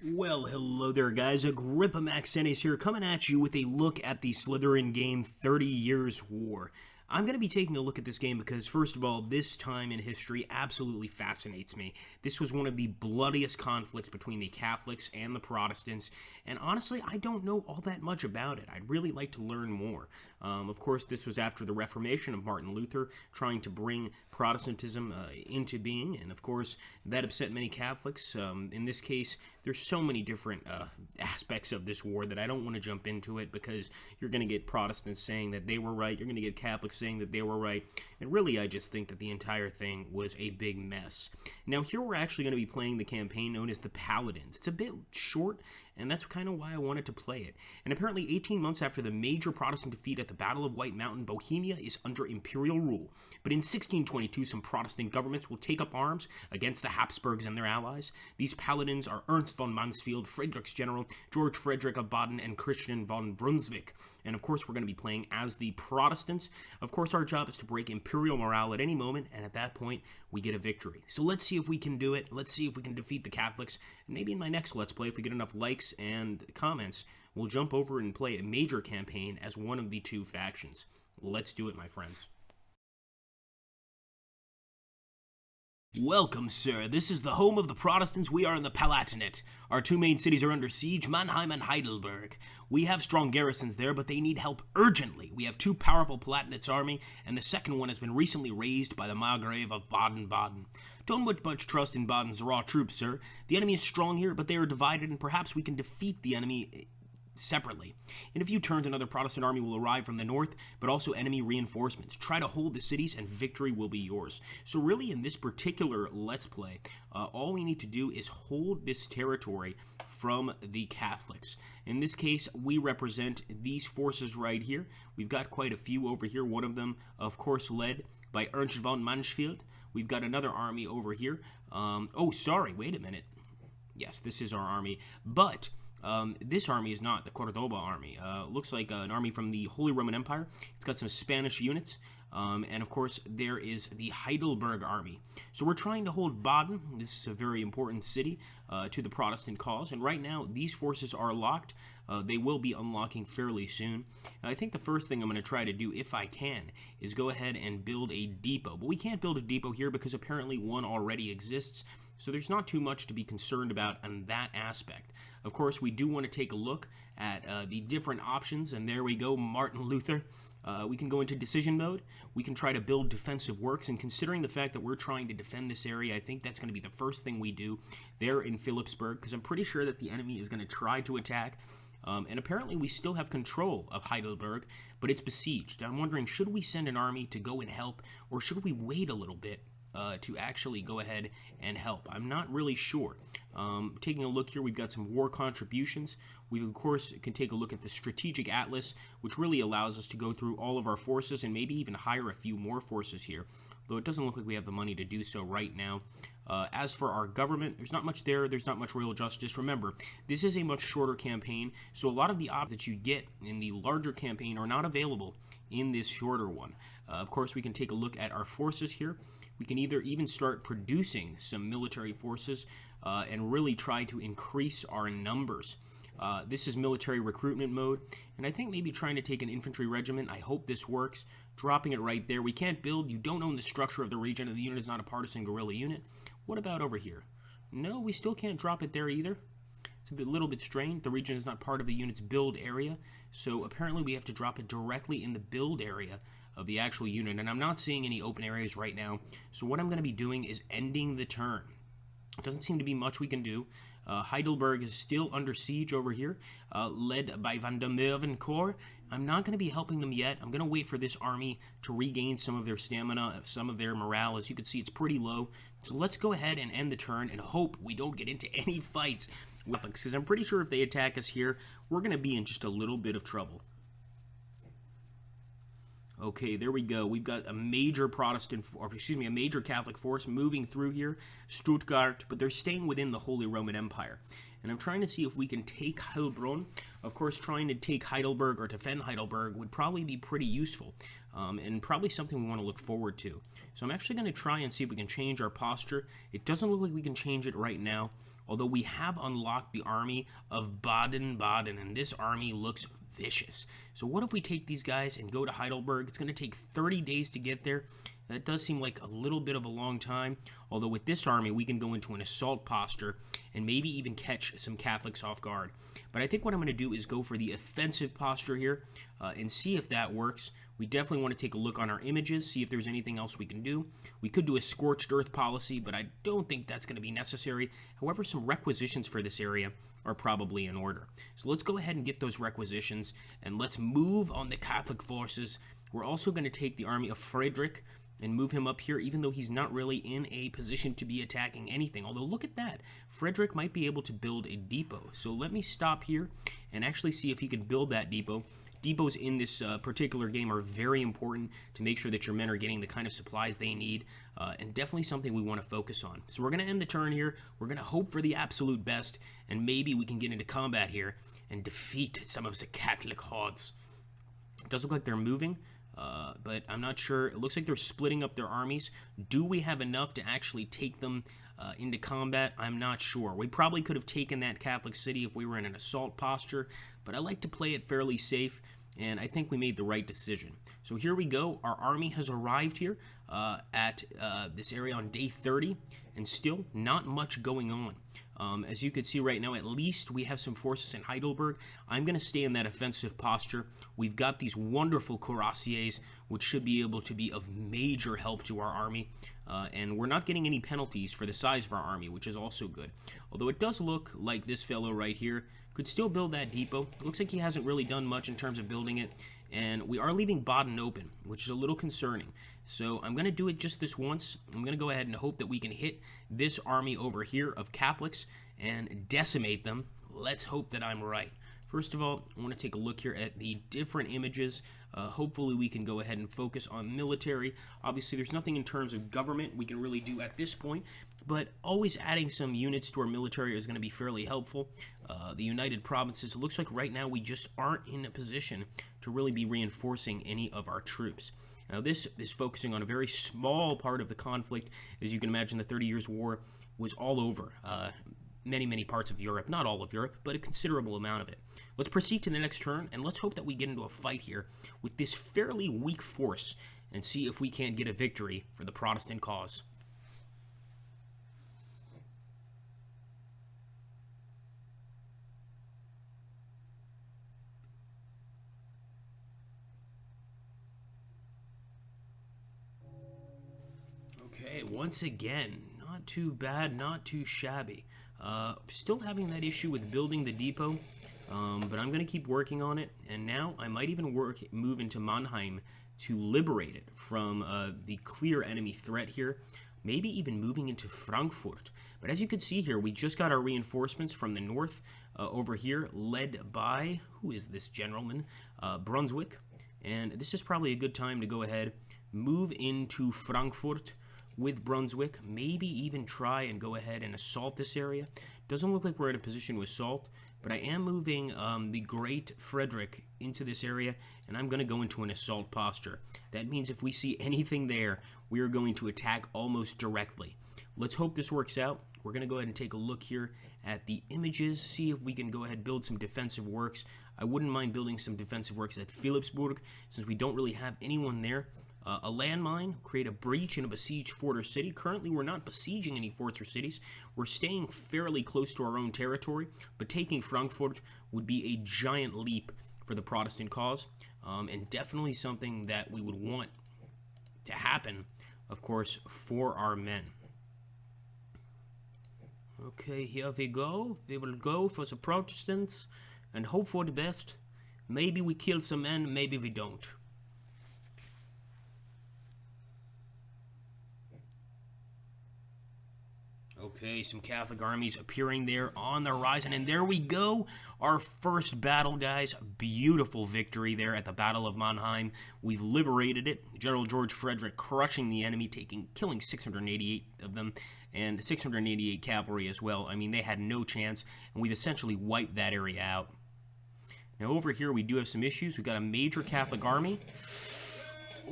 Well, hello there, guys. Agrippa Maxenis here, coming at you with a look at the Slytherin game 30 Years War. I'm going to be taking a look at this game because, first of all, this time in history absolutely fascinates me. This was one of the bloodiest conflicts between the Catholics and the Protestants, and honestly, I don't know all that much about it. I'd really like to learn more. Of course, this was after the Reformation of Martin Luther, trying to bring Protestantism into being, and of course, that upset many Catholics. In this case, there's so many different aspects of this war that I don't want to jump into it because you're going to get Protestants saying that they were right, you're going to get Catholics saying that they were right, and really I just think that the entire thing was a big mess. Now here we're actually going to be playing the campaign known as the Paladins. It's a bit short, and that's kind of why I wanted to play it. And apparently 18 months after the major Protestant defeat at the Battle of White Mountain, Bohemia is under imperial rule. But in 1622, some Protestant governments will take up arms against the Habsburgs and their allies. These Paladins are Ernst von Mansfeld, Friedrich's general, George Frederick of Baden, and Christian von Brunswick. And of course, we're going to be playing as the Protestants. Of course, our job is to break imperial morale at any moment, and at that point, we get a victory. So let's see if we can do it. Let's see if we can defeat the Catholics. And maybe in my next Let's Play, if we get enough likes and comments, we'll jump over and play a major campaign as one of the two factions. Let's do it, my friends. Welcome, sir. This is the home of the Protestants. We are in the Palatinate. Our two main cities are under siege, Mannheim and Heidelberg. We have strong garrisons there, but they need help urgently. We have two powerful Palatinate's army, and the second one has been recently raised by the Margrave of Baden-Baden. Don't put much trust in Baden's raw troops, sir. The enemy is strong here, but they are divided, and perhaps we can defeat the enemy separately. In a few turns, another Protestant army will arrive from the north, but also enemy reinforcements. Try to hold the cities, and victory will be yours. So really, in this particular Let's Play, all we need to do is hold this territory from the Catholics. In this case, we represent these forces right here. We've got quite a few over here. One of them, of course, led by Ernst von Mansfeld. We've got another army over here. Wait a minute. Yes, this is our army, but this army is not the Cordoba army. Looks like an army from the Holy Roman Empire. It's got some Spanish units, and of course there is the Heidelberg army. So we're trying to hold Baden. This is a very important city to the Protestant cause, and right now these forces are locked. They will be unlocking fairly soon. I think the first thing I'm going to try to do, if I can, is go ahead and build a depot. But we can't build a depot here because apparently one already exists. So there's not too much to be concerned about on that aspect. Of course, we do want to take a look at the different options, and there we go, Martin Luther. We can go into decision mode. We can try to build defensive works, and considering the fact that we're trying to defend this area, I think that's going to be the first thing we do there in Philipsburg, because I'm pretty sure that the enemy is going to try to attack. And apparently we still have control of Heidelberg, but it's besieged. I'm wondering, should we send an army to go and help, or should we wait a little bit to actually go ahead and help? I'm not really sure. Taking a look here, we've got some war contributions. We, of course, can take a look at the Strategic Atlas, which really allows us to go through all of our forces and maybe even hire a few more forces here, though it doesn't look like we have the money to do so right now. As for our government, there's not much there. There's not much royal justice. Remember, this is a much shorter campaign, so a lot of the odds that you get in the larger campaign are not available in this shorter one. Of course, we can take a look at our forces here. We can either even start producing some military forces and really try to increase our numbers. This is military recruitment mode, and I think maybe trying to take an infantry regiment. I hope this works. Dropping it right there. We can't build. You don't own the structure of the region, and the unit is not a partisan guerrilla unit. What about over here? No, we still can't drop it there either. It's a little bit strange. The region is not part of the unit's build area, so apparently we have to drop it directly in the build area of the actual unit, and I'm not seeing any open areas right now, so what I'm going to be doing is ending the turn. It doesn't seem to be much we can do. Heidelberg is still under siege over here, led by Van der Merwen Corps. I'm not going to be helping them yet. I'm going to wait for this army to regain some of their stamina, some of their morale. As you can see, it's pretty low. So let's go ahead and end the turn and hope we don't get into any fights with them, because I'm pretty sure if they attack us here, we're going to be in just a little bit of trouble. Okay, there we go. We've got a major a major Catholic force moving through here, Stuttgart, but they're staying within the Holy Roman Empire. And I'm trying to see if we can take Heilbronn. Of course, trying to take Heidelberg or defend Heidelberg would probably be pretty useful, and probably something we want to look forward to. So I'm actually going to try and see if we can change our posture. It doesn't look like we can change it right now. although we have unlocked the army of Baden-Baden, and this army looks vicious. So what if we take these guys and go to Heidelberg? It's going to take 30 days to get there. That does seem like a little bit of a long time, although with this army we can go into an assault posture and maybe even catch some Catholics off guard. But I think what I'm going to do is go for the offensive posture here and see if that works. We definitely want to take a look on our images, see if there's anything else we can do. We could do a scorched earth policy, but I don't think that's going to be necessary. However, some requisitions for this area are probably in order. So let's go ahead and get those requisitions, and let's move on the Catholic forces. We're also going to take the army of Frederick and move him up here, even though he's not really in a position to be attacking anything. Although, look at that. Frederick might be able to build a depot. So let me stop here and actually see if he can build that depot. Depots in this particular game are very important to make sure that your men are getting the kind of supplies they need, and definitely something we want to focus on. So we're going to end the turn here. We're going to hope for the absolute best, and maybe we can get into combat here and defeat some of the Catholic hordes. It does look like they're moving, but I'm not sure. It looks like they're splitting up their armies. Do we have enough to actually take them into combat? I'm not sure. We probably could have taken that Catholic city if we were in an assault posture, but I like to play it fairly safe, and I think we made the right decision. So here we go. Our army has arrived here at this area on day 30, and still not much going on. As you can see right now, at least we have some forces in Heidelberg. I'm going to stay in that offensive posture. We've got these wonderful cuirassiers, which should be able to be of major help to our army. And we're not getting any penalties for the size of our army, which is also good. Although it does look like this fellow right here could still build that depot. It looks like he hasn't really done much in terms of building it. And we are leaving Baden open, which is a little concerning. So I'm going to do it just this once. I'm going to go ahead and hope that we can hit this army over here of Catholics and decimate them. Let's hope that I'm right. First of all, I want to take a look here at the different images. Hopefully we can go ahead and focus on military. Obviously, there's nothing in terms of government we can really do at this point, but always adding some units to our military is going to be fairly helpful. The United Provinces, it looks like right now we just aren't in a position to really be reinforcing any of our troops. Now, this is focusing on a very small part of the conflict. As you can imagine, the 30 Years' War was all over many parts of Europe. Not all of Europe, but a considerable amount of it. Let's proceed to the next turn, and let's hope that we get into a fight here with this fairly weak force and see if we can't get a victory for the Protestant cause. Okay, once again, not too bad, not too shabby. Still having that issue with building the depot, but I'm going to keep working on it, and now I might even move into Mannheim to liberate it from the clear enemy threat here, maybe even moving into Frankfurt. But as you can see here, we just got our reinforcements from the north over here, led by, who is this gentleman? Brunswick, and this is probably a good time to go ahead, move into Frankfurt with Brunswick, maybe even try and go ahead and assault this area. Doesn't look like we're in a position to assault, but I am moving the Great Frederick into this area, and I'm going to go into an assault posture. That means if we see anything there, we are going to attack almost directly. Let's hope this works out. We're going to go ahead and take a look here at the images, see if we can go ahead and build some defensive works. I wouldn't mind building some defensive works at Philipsburg, since we don't really have anyone there. A landmine, create a breach in a besieged fort or city. Currently, we're not besieging any forts or cities. We're staying fairly close to our own territory, but taking Frankfurt would be a giant leap for the Protestant cause, and definitely something that we would want to happen, of course, for our men. Okay, here we go. We will go for the Protestants and hope for the best. Maybe we kill some men, maybe we don't. Okay, some Catholic armies appearing there on the horizon, and there we go, our first battle, guys. Beautiful victory there at the Battle of Mannheim. We've liberated it. General George Frederick crushing the enemy, killing 688 of them, and 688 cavalry as well. I mean, they had no chance, and we've essentially wiped that area out. Now over here, we do have some issues. We've got a major Catholic army.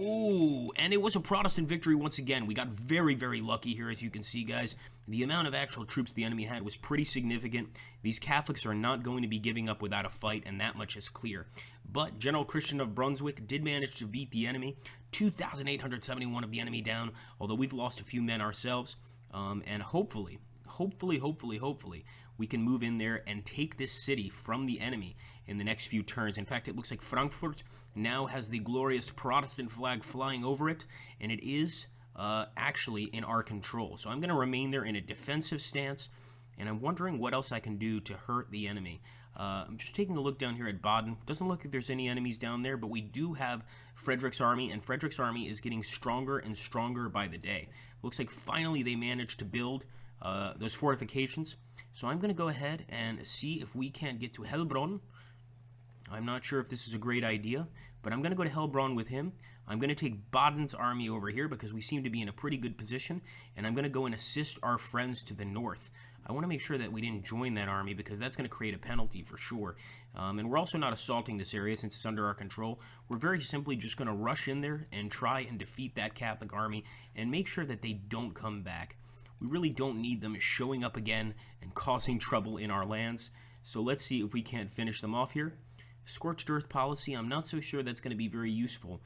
Ooh, and it was a Protestant victory once again. We got very, very lucky here, as you can see, guys. The amount of actual troops the enemy had was pretty significant. These Catholics are not going to be giving up without a fight, and that much is clear. But General Christian of Brunswick did manage to beat the enemy. 2,871 of the enemy down, although we've lost a few men ourselves. And hopefully, we can move in there and take this city from the enemy in the next few turns. In fact, it looks like Frankfurt now has the glorious Protestant flag flying over it, and it is actually in our control. So I'm going to remain there in a defensive stance, and I'm wondering what else I can do to hurt the enemy. I'm just taking a look down here at Baden. Doesn't look like there's any enemies down there, but we do have Frederick's army, and Frederick's army is getting stronger and stronger by the day. Looks like finally they managed to build those fortifications. So I'm going to go ahead and see if we can't get to Heilbronn. I'm not sure if this is a great idea, but I'm going to go to Heilbronn with him. I'm going to take Baden's army over here because we seem to be in a pretty good position, and I'm going to go and assist our friends to the north. I want to make sure that we didn't join that army because that's going to create a penalty for sure. And we're also not assaulting this area since it's under our control. We're very simply just going to rush in there and try and defeat that Catholic army and make sure that they don't come back. We really don't need them showing up again and causing trouble in our lands. So let's see if we can't finish them off here. Scorched Earth policy, I'm not so sure that's going to be very useful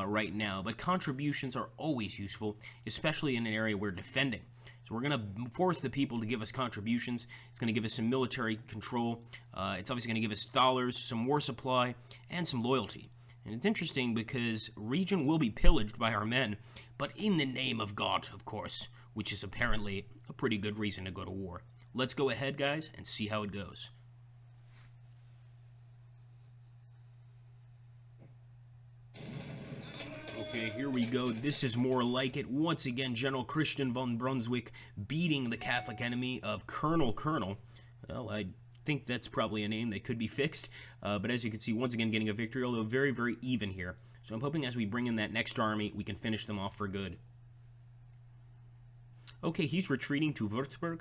right now, but contributions are always useful, especially in an area we're defending. So we're going to force the people to give us contributions. It's going to give us some military control. It's obviously going to give us dollars, some war supply, and some loyalty. And it's interesting because region will be pillaged by our men, but in the name of God, of course, which is apparently a pretty good reason to go to war. Let's go ahead, guys, and see how it goes. Okay, here we go. This is more like it. Once again, General Christian von Brunswick beating the Catholic enemy of Colonel. Well, I think that's probably a name that could be fixed. But as you can see, once again, getting a victory, although very, very even here. So I'm hoping as we bring in that next army, we can finish them off for good. Okay, he's retreating to Würzburg.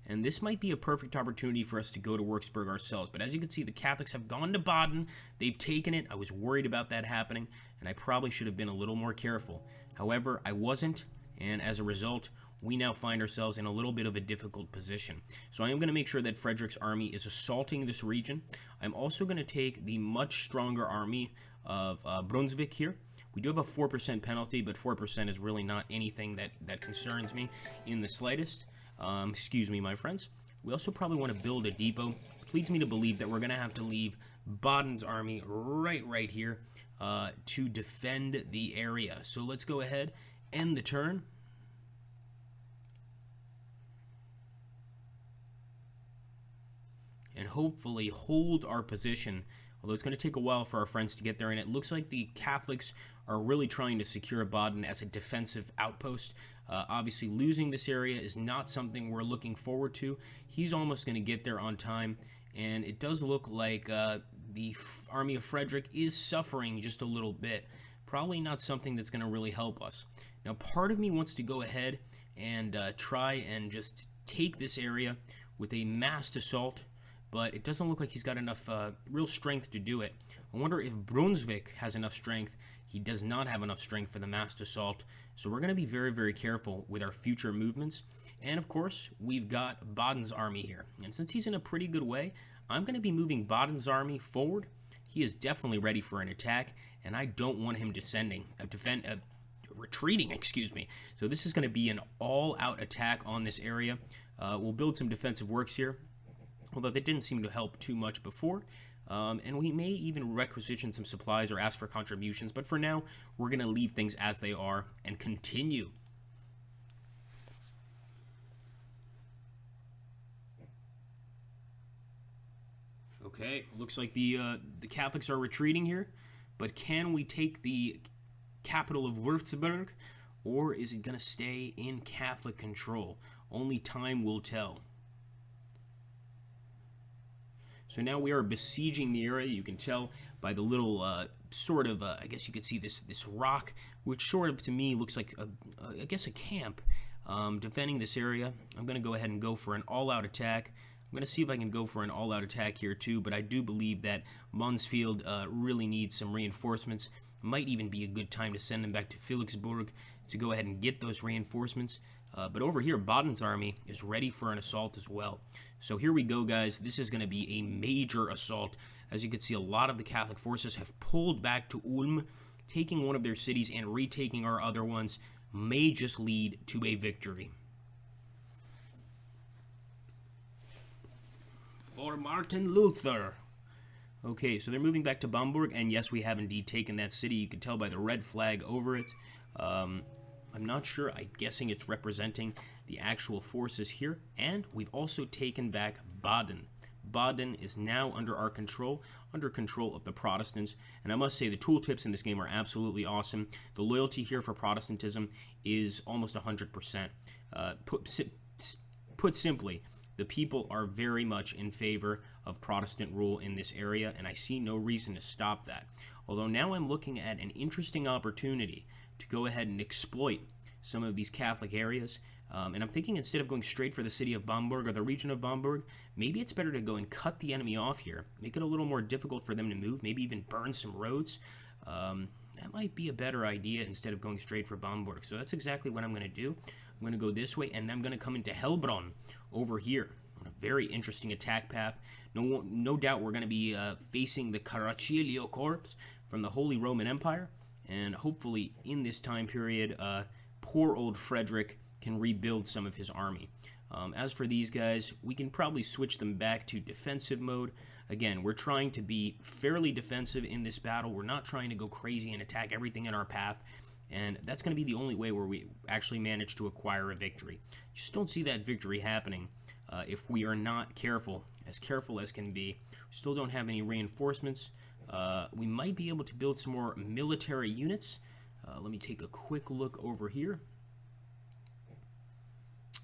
And this might be a perfect opportunity for us to go to Würzburg ourselves. But as you can see, the Catholics have gone to Baden. They've taken it. I was worried about that happening, and I probably should have been a little more careful. However, I wasn't, and as a result, we now find ourselves in a little bit of a difficult position. So I am going to make sure that Frederick's army is assaulting this region. I'm also going to take the much stronger army of Brunswick here. We do have a 4% penalty, but 4% is really not anything that concerns me in the slightest. Excuse me, my friends. We also probably want to build a depot, which leads me to believe that we're going to have to leave Baden's army right here to defend the area. So let's go ahead, end the turn. And hopefully hold our position, although it's going to take a while for our friends to get there, and it looks like the Catholics are really trying to secure Baden as a defensive outpost. Obviously, losing this area is not something we're looking forward to. He's almost going to get there on time, and it does look like the army of Frederick is suffering just a little bit. Probably not something that's going to really help us. Now, part of me wants to go ahead and try and just take this area with a massed assault, but it doesn't look like he's got enough real strength to do it. I wonder if Brunswick has enough strength. He does not have enough strength for the massed assault, so we're going to be very, very careful with our future movements. And of course, we've got Baden's army here. And since he's in a pretty good way, I'm going to be moving Baden's army forward. He is definitely ready for an attack, and I don't want him retreating, excuse me. So this is going to be an all-out attack on this area. We'll build some defensive works here, although they didn't seem to help too much before. And we may even requisition some supplies or ask for contributions, but for now, we're going to leave things as they are and continue. Okay, looks like the Catholics are retreating here, but can we take the capital of Würzburg, or is it going to stay in Catholic control? Only time will tell. So now we are besieging the area. You can tell by the little I guess you could see this rock, which sort of to me looks like I guess a camp defending this area. I'm going to go ahead and go for an all-out attack. I'm going to see if I can go for an all-out attack here too, but I do believe that Mansfield really needs some reinforcements. Might even be a good time to send them back to Philippsburg to go ahead and get those reinforcements. But over here, Baden's army is ready for an assault as well. So here we go, guys. This is going to be a major assault. As you can see, a lot of the Catholic forces have pulled back to Ulm. Taking one of their cities and retaking our other ones may just lead to a victory. For Martin Luther. Okay, so they're moving back to Bamberg, and yes, we have indeed taken that city. You can tell by the red flag over it. I'm not sure. I'm guessing it's representing the actual forces here. And we've also taken back Baden. Baden is now under our control, under control of the Protestants. And I must say, the tooltips in this game are absolutely awesome. The loyalty here for Protestantism is almost 100%. Put simply, the people are very much in favor of Protestant rule in this area, and I see no reason to stop that. Although now I'm looking at an interesting opportunity to go ahead and exploit some of these Catholic areas. And I'm thinking instead of going straight for the city of Bamberg or the region of Bamberg, maybe it's better to go and cut the enemy off here, make it a little more difficult for them to move, maybe even burn some roads. That might be a better idea instead of going straight for Bamberg. So that's exactly what I'm going to do. I'm going to go this way, and I'm going to come into Heilbronn over here on a very interesting attack path. No doubt we're going to be facing the Caracciolio Corps from the Holy Roman Empire, and hopefully in this time period, poor old Frederick can rebuild some of his army. As for these guys, we can probably switch them back to defensive mode. Again, we're trying to be fairly defensive in this battle. We're not trying to go crazy and attack everything in our path. And that's going to be the only way where we actually manage to acquire a victory. Just don't see that victory happening if we are not careful as can be. We still don't have any reinforcements. We might be able to build some more military units. Let me take a quick look over here.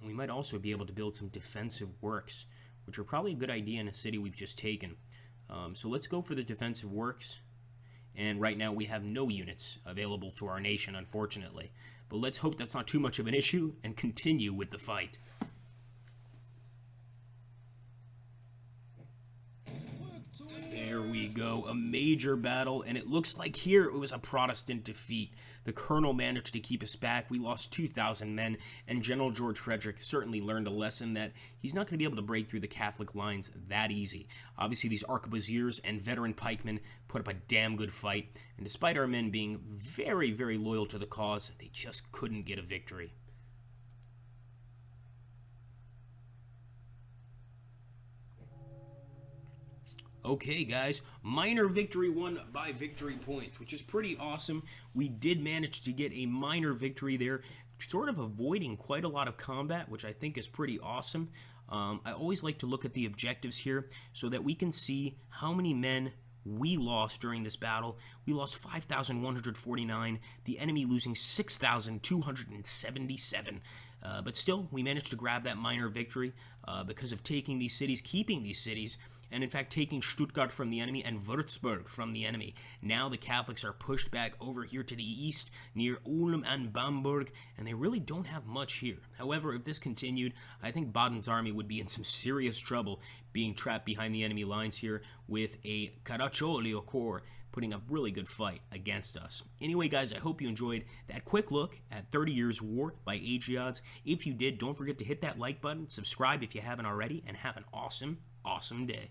We might also be able to build some defensive works, which are probably a good idea in a city we've just taken. So let's go for the defensive works. And right now we have no units available to our nation, unfortunately. But let's hope that's not too much of an issue and continue with the fight. There we go, a major battle, and it looks like here it was a Protestant defeat. The colonel managed to keep us back. We lost 2,000 men, and General George Frederick certainly learned a lesson that he's not going to be able to break through the Catholic lines that easy. Obviously, these arquebusiers and veteran pikemen put up a damn good fight, and despite our men being very, very loyal to the cause, they just couldn't get a victory. Okay, guys, minor victory won by victory points, which is pretty awesome. We did manage to get a minor victory there, sort of avoiding quite a lot of combat, which I think is pretty awesome. I always like to look at the objectives here so that we can see how many men we lost during this battle. We lost 5,149, the enemy losing 6,277. But still, we managed to grab that minor victory because of taking these cities, keeping these cities, and in fact taking Stuttgart from the enemy and Würzburg from the enemy. Now the Catholics are pushed back over here to the east near Ulm and Bamberg, and they really don't have much here. However, if this continued, I think Baden's army would be in some serious trouble being trapped behind the enemy lines here with a Caracciolio Corps putting up really good fight against us. Anyway, guys, I hope you enjoyed that quick look at 30 Years' War by Ageods. If you did, don't forget to hit that like button, subscribe if you haven't already, and have an awesome day.